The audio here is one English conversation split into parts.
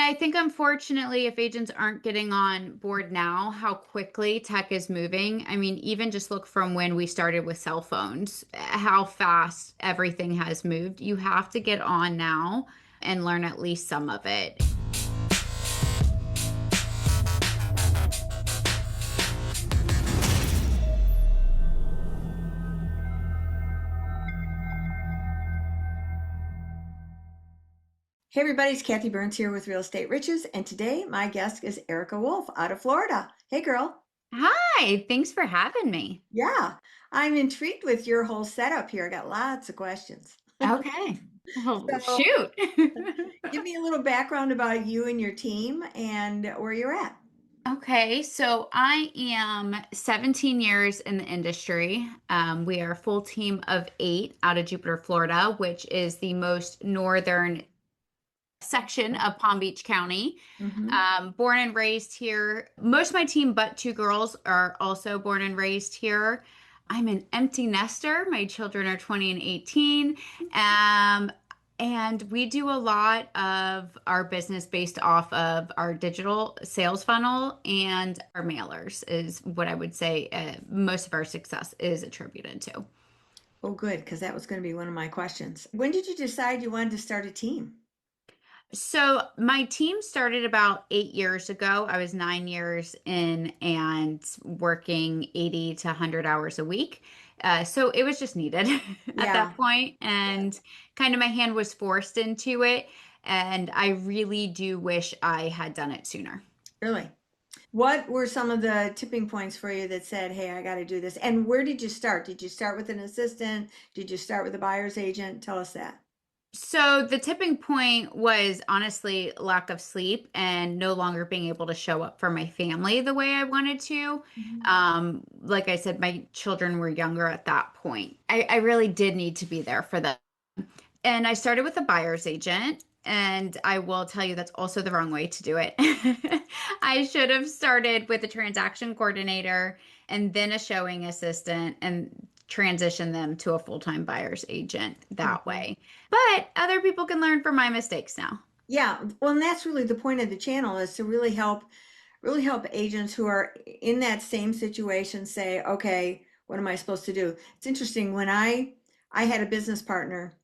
I think unfortunately, if agents aren't getting on board now, how quickly tech is moving. I mean, even just look from when we started with cell phones, how fast everything has moved. You have to get on now and learn at least some of it. Hey everybody, it's Kathy Byrnes here with Real Estate Riches, and today my guest is Erica Wolfe out of Florida. Hey girl. Hi, thanks for having me. Yeah, I'm intrigued with your whole setup here. I got lots of questions. Okay. Oh, So, shoot. give me a little background about you and your team and where you're at. Okay, so I am 17 years in the industry. We are a full team of 8 out of Jupiter, Florida, which is the most northern section of Palm Beach County. Hmm. Born and raised here. Most of my team, but 2 girls, are also born and raised here. I'm an empty nester. My children are 20 and 18. Um, and we do a lot of our business based off of our digital sales funnel and our mailers, is what I would say most of our success is attributed to. Oh, good, because that was going to be one of my questions. When did you decide you wanted to start a team? So my team started about 8 years ago. I was 9 years in and working 80 to 100 hours a week. So it was just needed at Yeah, that point, yeah, and kind of my hand was forced into it. And I really do wish I had done it sooner. really. What were some of the tipping points for you that said, hey, I got to do this? And where did you start? Did you start with an assistant? Did you start with a buyer's agent? Tell us that. So the tipping point was honestly lack of sleep and no longer being able to show up for my family the way I wanted to. Mhm. Like I said, my children were younger at that point. I really did need to be there for them. And I started with a buyer's agent, and I will tell you that's also the wrong way to do it. I should have started with a transaction coordinator and then a showing assistant and transition them to a full-time buyer's agent that Mhm. way. But other people can learn from my mistakes now. Yeah, well, and that's really the point of the channel is to really help agents who are in that same situation say, okay, what am I supposed to do? It's interesting when I had a business partner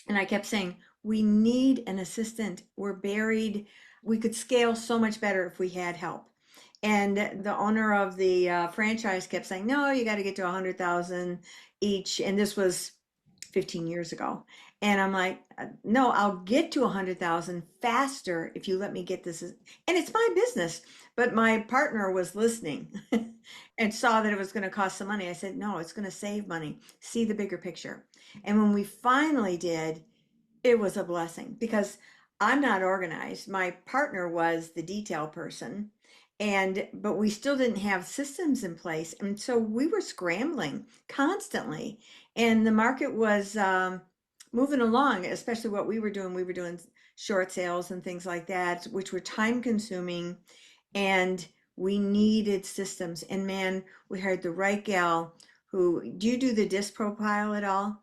and I kept saying, we need an assistant. We're buried. We could scale so much better if we had help. And the owner of the franchise kept saying, no, you got to get to 100,000 each. And this was 15 years ago. And I'm like, no, I'll get to 100,000 faster if you let me get this. And it's my business. But my partner was listening and saw that it was going to cost some money. I said, no, it's going to save money. See the bigger picture. And when we finally did, it was a blessing because I'm not organized. My partner was the detail person, and but we still didn't have systems in place. And so we were scrambling constantly. And the market was moving along, especially what we were doing. We were doing short sales and things like that, which were time consuming. And we needed systems. And man, we hired the right gal who, do you do the disc profile at all?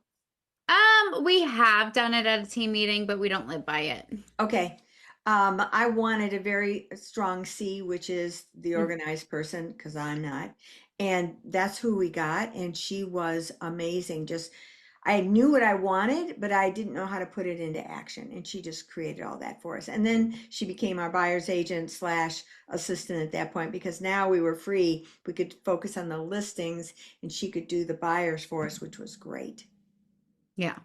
We have done it at a team meeting, but we don't live by it. Okay. I wanted a very strong C, which is the organized person, because I'm not. And that's who we got. And she was amazing. Just, I knew what I wanted, but I didn't know how to put it into action. And she just created all that for us. And then she became our buyer's agent slash assistant at that point, because now we were free. We could focus on the listings and she could do the buyers for us, which was great. Yeah.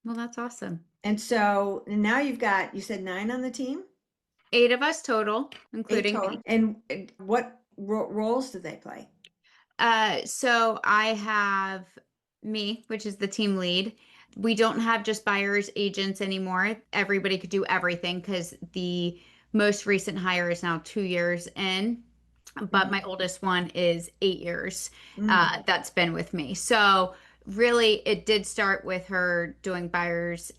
Well, that's awesome. And so now you've got, you said 9 on the team? 8 of us total, Eight including total. me. And what roles do they play? So I have me, which is the team lead. We don't have just buyers agents anymore. Everybody could do everything because the most recent hire is now 2 years in, but my Mhm. oldest one is 8 years. Mm. That's been with me. So really, it did start with her doing buyers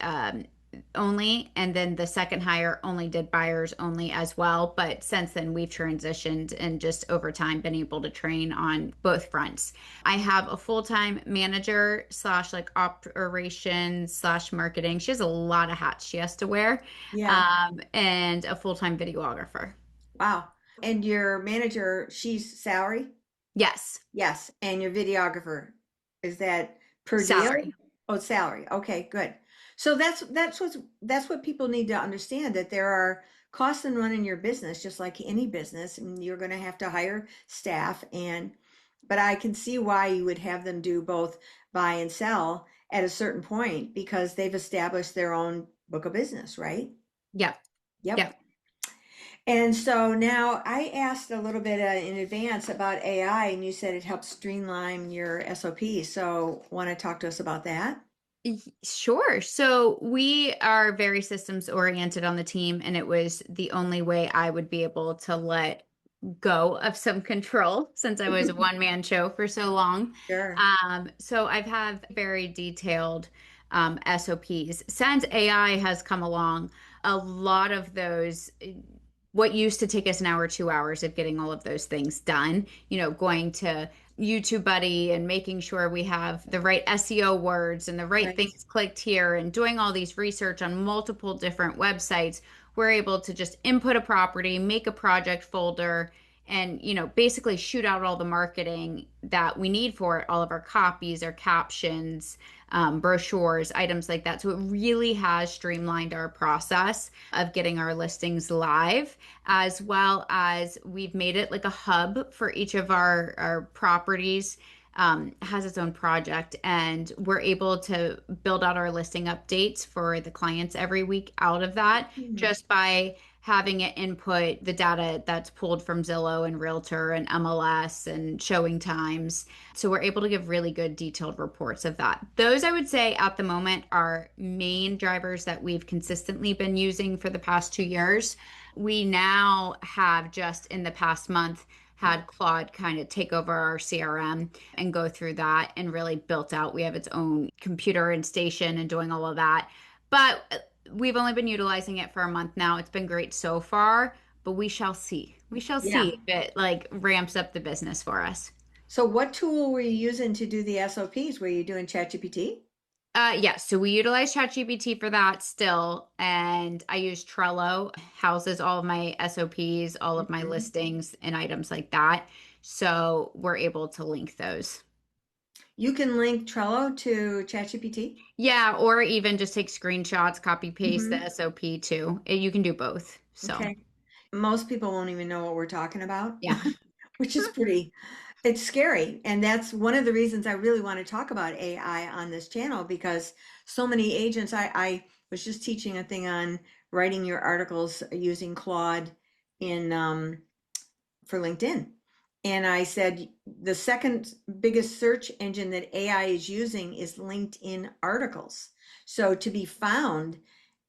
only, and then the second hire only did buyers only as well. But since then, we've transitioned and just over time been able to train on both fronts. I have a full-time manager slash like operations slash marketing. She has a lot of hats she has to wear, Yeah. and a full-time videographer. Wow. And your manager, she's salary? Yes, Yes. And your videographer, is that per deal? salary. Oh, salary. Okay, good. So that's what people need to understand, that there are costs in running your business, just like any business, and you're going to have to hire staff. And but I can see why you would have them do both buy and sell at a certain point, because they've established their own book of business, right? Yep, Yep. yep. And so now I asked a little bit in advance about AI, and you said it helps streamline your SOP. So, want to talk to us about that? Sure. So we are very systems oriented on the team, and it was the only way I would be able to let go of some control since I was a one man show for so long. Sure. So I've have very detailed SOPs. Since AI has come along, a lot of those, what used to take us an hour, 2 hours of getting all of those things done, going to YouTube Buddy and making sure we have the right SEO words and the right Right. things clicked here and doing all these research on multiple different websites, we're able to just input a property, make a project folder, and basically shoot out all the marketing that we need for it, all of our copies, our captions, brochures, items like that. So it really has streamlined our process of getting our listings live, as well as we've made it like a hub for each of our properties. Has its own project, and we're able to build out our listing updates for the clients every week out of that, Hmm. just by having it input the data that's pulled from Zillow and Realtor and MLS and showing times. So we're able to give really good detailed reports of that. Those, I would say, at the moment are main drivers that we've consistently been using for the past 2 years. We now have, just in the past month, had Claude kind of take over our CRM and go through that and really built out. We have its own computer and station and doing all of that. But we've only been utilizing it for a month now. It's been great so far, but we shall see. We shall Yeah. see if it like ramps up the business for us. So, what tool were you using to do the SOPs? Were you doing ChatGPT? Yes, so we utilize ChatGPT for that still, and I use Trello, houses all of my SOPs, all of my Mhm. listings and items like that. So we're able to link those. You can link Trello to ChatGPT. Yeah, or even just take screenshots, copy paste the Hmm. SOP too. You can do both. So, Okay. Most people won't even know what we're talking about, yeah. which is pretty, it's scary. And that's one of the reasons I really want to talk about AI on this channel, because so many agents, I was just teaching a thing on writing your articles using Claude in for LinkedIn. And I said the second biggest search engine that AI is using is LinkedIn articles. So to be found,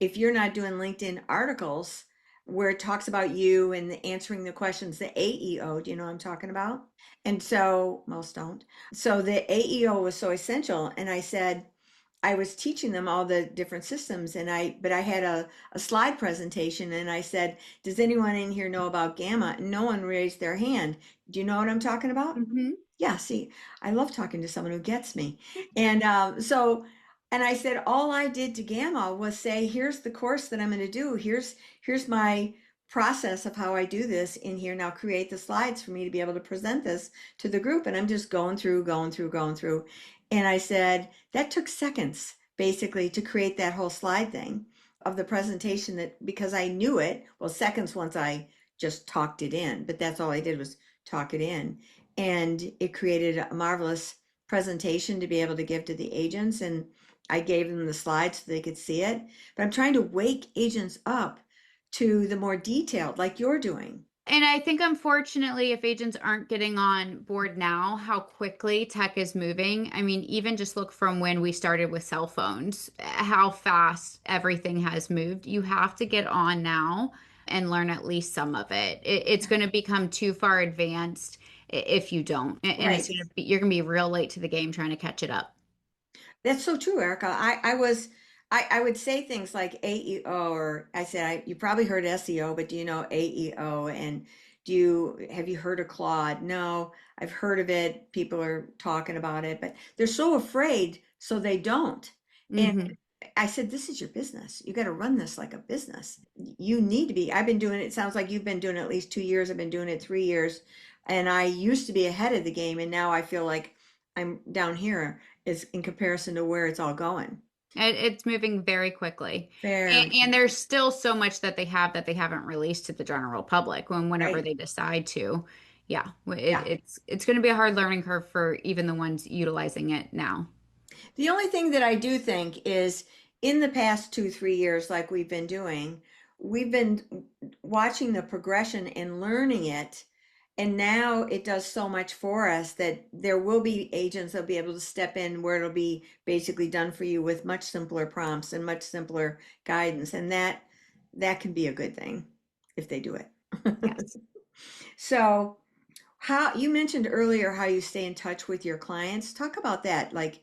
if you're not doing LinkedIn articles where it talks about you and answering the questions, the AEO, do you know what I'm talking about? And so most don't. So the AEO was so essential. And I said, I was teaching them all the different systems, but I had a slide presentation, and I said, does anyone in here know about Gamma? And no one raised their hand. Do you know what I'm talking about? Hmm. Yeah, see, I love talking to someone who gets me. And and I said, all I did to Gamma was say, here's the course that I'm going to do. Here's my process of how I do this in here. Now create the slides for me to be able to present this to the group. And I'm just going through, going through, going through. And I said, that took seconds basically to create that whole slide thing of the presentation, that because I knew it, well, seconds once I just talked it in, but that's all I did was talk it in. And it created a marvelous presentation to be able to give to the agents. And I gave them the slides so they could see it. But I'm trying to wake agents up to the more detailed, like you're doing. And I think, unfortunately, if agents aren't getting on board now, how quickly tech is moving. I mean, even just look from when we started with cell phones, how fast everything has moved. You have to get on now and learn at least some of it. It's going to become too far advanced if you don't. And it's Right. going to be, you're going to be real late to the game trying to catch it up. That's so true, Erica. I was I would say things like AEO, or you probably heard SEO, but do you know AEO? And have you heard of Claude? No, I've heard of it. People are talking about it, but they're so afraid, so they don't. And Hmm. I said, this is your business. You got to run this like a business. You need to be. I've been doing it. It sounds like you've been doing it at least 2 years. I've been doing it 3 years. And I used to be ahead of the game. And now I feel like I'm down here is in comparison to where it's all going. It's moving very quickly. Very And there's still so much that they have that they haven't released to the general public whenever right. they decide to. Yeah, Yeah. it's going to be a hard learning curve for even the ones utilizing it now. The only thing that I do think is in the past 2, 3 years, like we've been doing, we've been watching the progression and learning it. And now it does so much for us that there will be agents that'll be able to step in where it'll be basically done for you with much simpler prompts and much simpler guidance. And that can be a good thing if they do it. Yes. So, how you mentioned earlier how you stay in touch with your clients. Talk about that. Like,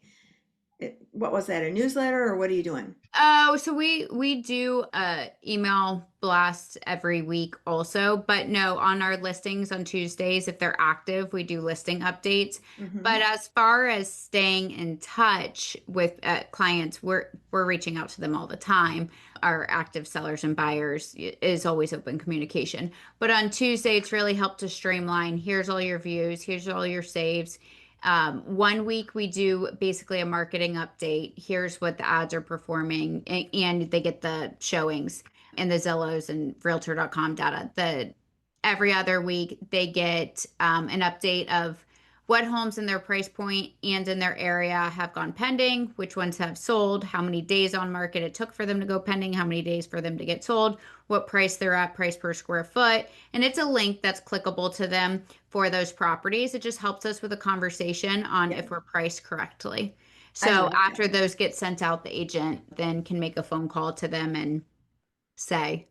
what was that, a newsletter or what are you doing? Oh, so we do email blast every week also, but no, on our listings on Tuesdays, if they're active, we do listing updates. But Hmm. as far as staying in touch with clients, we're reaching out to them all the time. Our active sellers and buyers is always open communication. But on Tuesday, it's really helped to streamline. Here's all your views. Here's all your saves. One week we do basically a marketing update. Here's what the ads are performing, and they get the showings and the Zillows and Realtor.com data. Every other week they get an update of what homes in their price point and in their area have gone pending, which ones have sold, how many days on market it took for them to go pending, how many days for them to get sold, what price they're at, price per square foot. And it's a link that's clickable to them for those properties. It just helps us with a conversation on Yeah, if we're priced correctly. I So like that. after those get sent out, the agent then can make a phone call to them and say,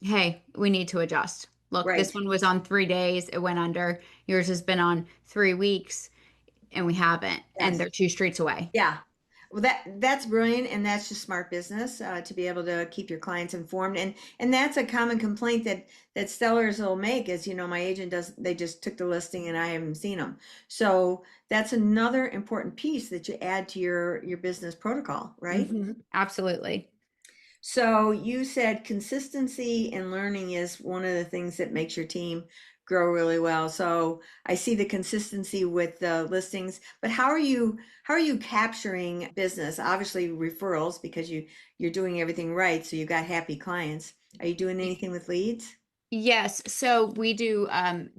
hey, we need to adjust. Look, this Right. one was on 3 days, it went under. Yours has been on 3 weeks, and we haven't, and Yes. they're 2 streets away. Yeah. Well, that's brilliant, and that's just smart business to be able to keep your clients informed. And that's a common complaint that sellers will make is, my agent does, they just took the listing and I haven't seen them. So that's another important piece that you add to your business protocol, right? Absolutely. So you said consistency and learning is one of the things that makes your team grow really well. So I see the consistency with the listings, but how are you capturing business? Obviously referrals because you're doing everything right, so you got happy clients. Are you doing anything with leads? Yes, so we do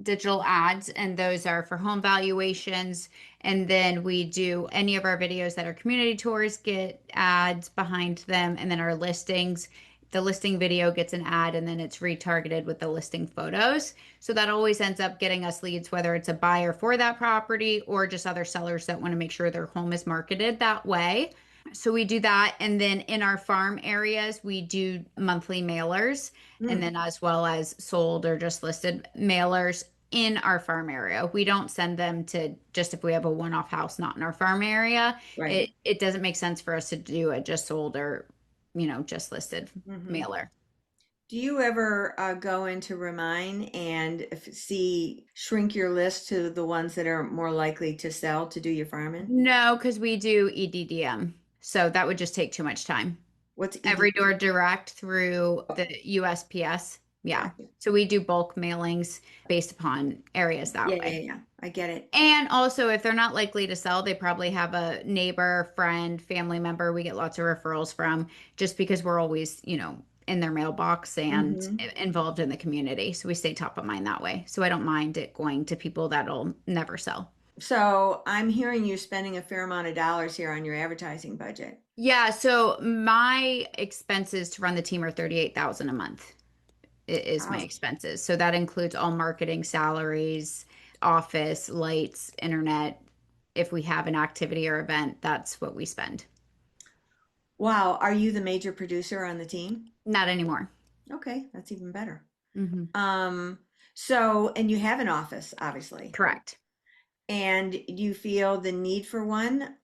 digital ads, and those are for home valuations. And then we do any of our videos that are community tours get ads behind them, and then our listings. The listing video gets an ad, and then it's retargeted with the listing photos. So that always ends up getting us leads, whether it's a buyer for that property or just other sellers that want to make sure their home is marketed that way. So we do that. And then in our farm areas, we do monthly mailers, and Mm, then as well as sold or just listed mailers in our farm area. We don't send them to just if we have a one-off house not in our farm area. right. It doesn't make sense for us to do a just sold or, just listed Hmm. mailer. Do you ever go into Remind and shrink your list to the ones that are more likely to sell to do your farming? No, because we do EDDM. So that would just take too much time. What's Every ED? door direct through Oh, the USPS. Yeah. gotcha. So we do bulk mailings based upon areas Yeah, that yeah, way. yeah. I get it. And also, if they're not likely to sell, they probably have a neighbor, friend, family member we get lots of referrals from just because we're always, in their mailbox and Hmm. involved in the community. So we stay top of mind that way. So I don't mind it going to people that'll never sell. So I'm hearing you spending a fair amount of dollars here on your advertising budget. Yeah, so my expenses to run the team are 38,000 a month is my Wow. expenses. So that includes all marketing, salaries, office, lights, internet. If we have an activity or event, that's what we spend. Wow. Are you the major producer on the team? Not anymore. Okay, that's even better. Hmm. Um, and you have an office, obviously. Correct. And do you feel the need for one?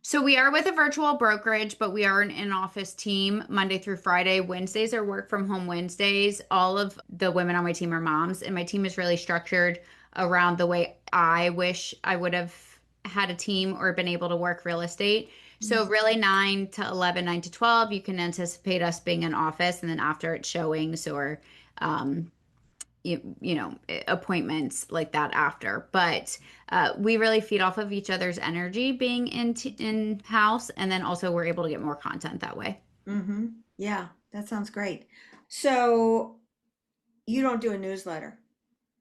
So we are with a virtual brokerage, but we are an in-office team Monday through Friday. Wednesdays are work from home Wednesdays. All of the women on my team are moms, and my team is really structured around the way I wish I would have had a team or been able to work real estate. So Mhm. really 9 to 11, 9 to 12, you can anticipate us being in office, and then after it's showings or um, appointments like that after. But we really feed off of each other's energy being in house, and then also we're able to get more content that way. Yeah, that sounds great. So you don't do a newsletter,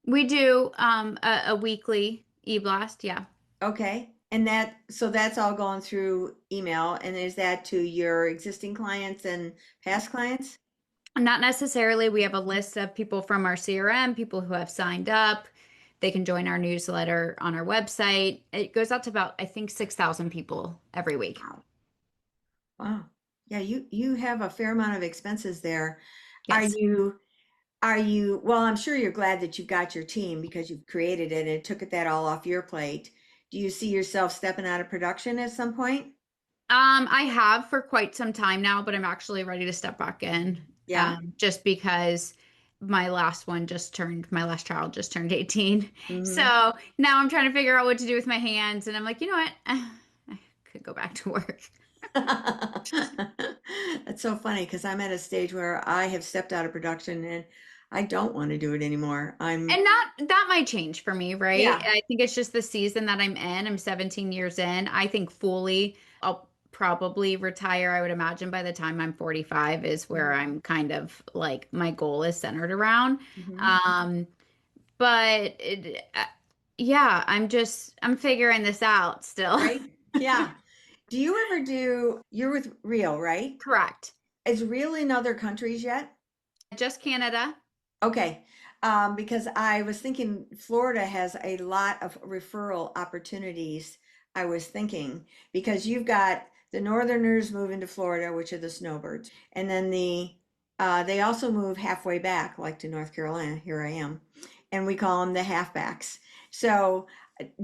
We do a weekly e-blast, yeah. okay? And so that's all going through email, and is that to your existing clients and past clients? Not necessarily. We have a list of people from our CRM, people who have signed up. They can join our newsletter on our website. It goes out to about, I think, 6,000 people every week. Wow. Wow. Yeah, you have a fair amount of expenses there. Are Yes. you well, I'm sure you're glad that you've got your team because you've created it and it took that all off your plate. Do you see yourself stepping out of production at some point? I have for quite some time now, but I'm actually ready to step back in. Yeah. Just because my last child just turned 18. So Hmm. now I'm trying to figure out what to do with my hands, and I'm like, you know what? I could go back to work. That's so funny because I'm at a stage where I have stepped out of production and I don't want to do it anymore. And that might change for me, right? Yeah. I think it's just the season that I'm in. I'm 17 years in. I think fully I'll probably retire. I would imagine by the time I'm 45 is where I'm kind of like my goal is centered around. Hmm. Um, but yeah, I'm figuring this out still. Right? Yeah. Do you ever you're with Real, right? Correct. Is Real in other countries yet? Just Canada. Okay. Because I was thinking Florida has a lot of referral opportunities. I was thinking because you've got the Northerners moving to Florida, which are the snowbirds, and then they also move halfway back, like to North Carolina. Here I am, and we call them the halfbacks. So,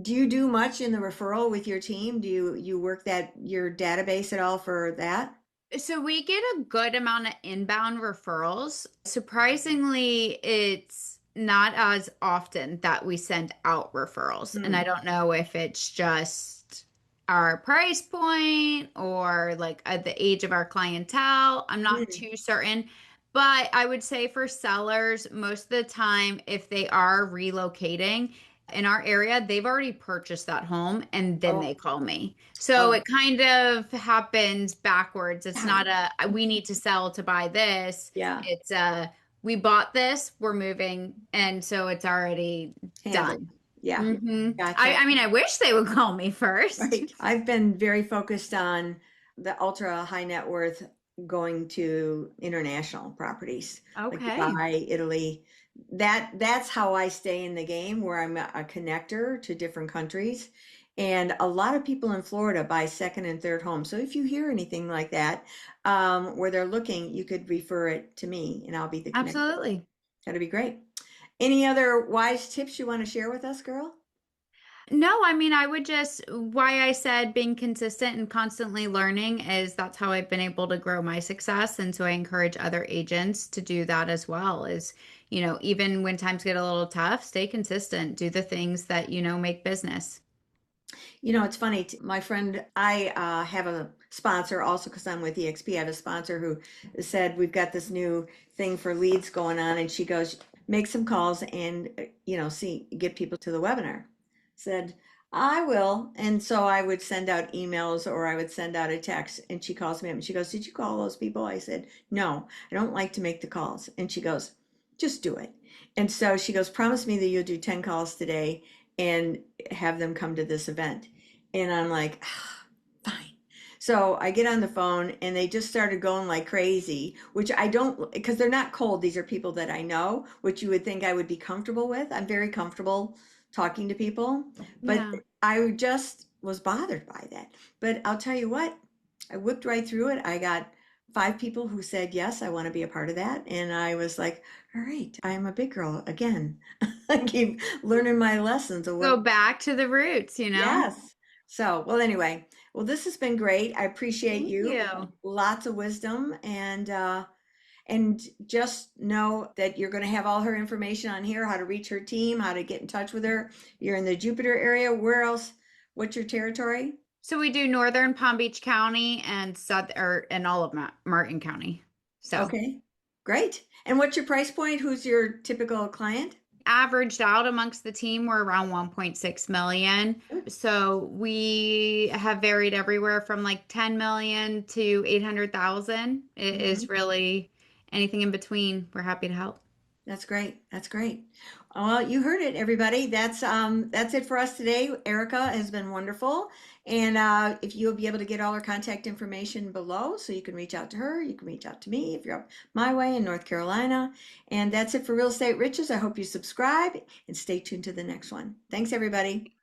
do you do much in the referral with your team? Do you work that your database at all for that? So we get a good amount of inbound referrals. Surprisingly, it's not as often that we send out referrals. And I Hmm. don't know if it's just our price point or like the age of our clientele. I'm not Hmm. too certain. But I would say for sellers, most of the time, if they are relocating in our area, they've already purchased that home and then Oh, they call me. So oh, it kind of happens backwards. It's yeah, not we need to sell to buy this. yeah. It's we bought this, we're moving, and so it's already Handled. done. Yeah, I, gotcha. I mean, I wish they would call me first. Right. I've been very focused on the ultra high net worth going to international properties like Okay. Dubai, Italy. That's how I stay in the game where I'm a connector to different countries. And a lot of people in Florida buy second and third homes. So if you hear anything like that, where they're looking, you could refer it to me and I'll be the connector. Absolutely. That'd be great. Any other wise tips you want to share with us, girl? No, I mean, I would just, why I said being consistent and constantly learning is that's how I've been able to grow my success. And so I encourage other agents to do that as well, is, even when times get a little tough, stay consistent, do the things that, make business. It's funny. My friend, I have a sponsor also because I'm with EXP. I have a sponsor who said we've got this new thing for leads going on, and she goes, make some calls and see get people to the webinar. Said I will, and so I would send out emails or I would send out a text, and she calls me up and she goes, "Did you call those people?" I said, "No, I don't like to make the calls," and she goes, "Just do it." And so she goes, "Promise me that you'll do 10 calls today and have them come to this event." And I'm like, ah, fine. So I get on the phone and they just started going like crazy, which I don't, because they're not cold. These are people that I know, which you would think I would be comfortable with. I'm very comfortable talking to people, but Yeah. I just was bothered by that. But I'll tell you what, I whipped right through it. I got 5 people who said, yes, I want to be a part of that. And I was like, all right, I am a big girl again. I keep learning my lessons of Go what, back to the roots. yes. So, well, anyway, well, this has been great. I appreciate Thank you. you. Lots of wisdom, and just know that you're going to have all her information on here, how to reach her team, how to get in touch with her. You're in the Jupiter area. Where else? What's your territory? So we do Northern Palm Beach County and South or and all of Martin County. So Okay, great. And what's your price point? Who's your typical client? averaged out amongst the team, we're around 1.6 million. So we have varied everywhere from like 10 million to 800,000. It Mhm. is really anything in between. We're happy to help. That's great. That's great. Well, you heard it, everybody. That's it for us today. Erica has been wonderful. And if you'll be able to get all her contact information below, so you can reach out to her, you can reach out to me if you're up my way in North Carolina. And that's it for Real Estate Riches. I hope you subscribe and stay tuned to the next one. Thanks, everybody.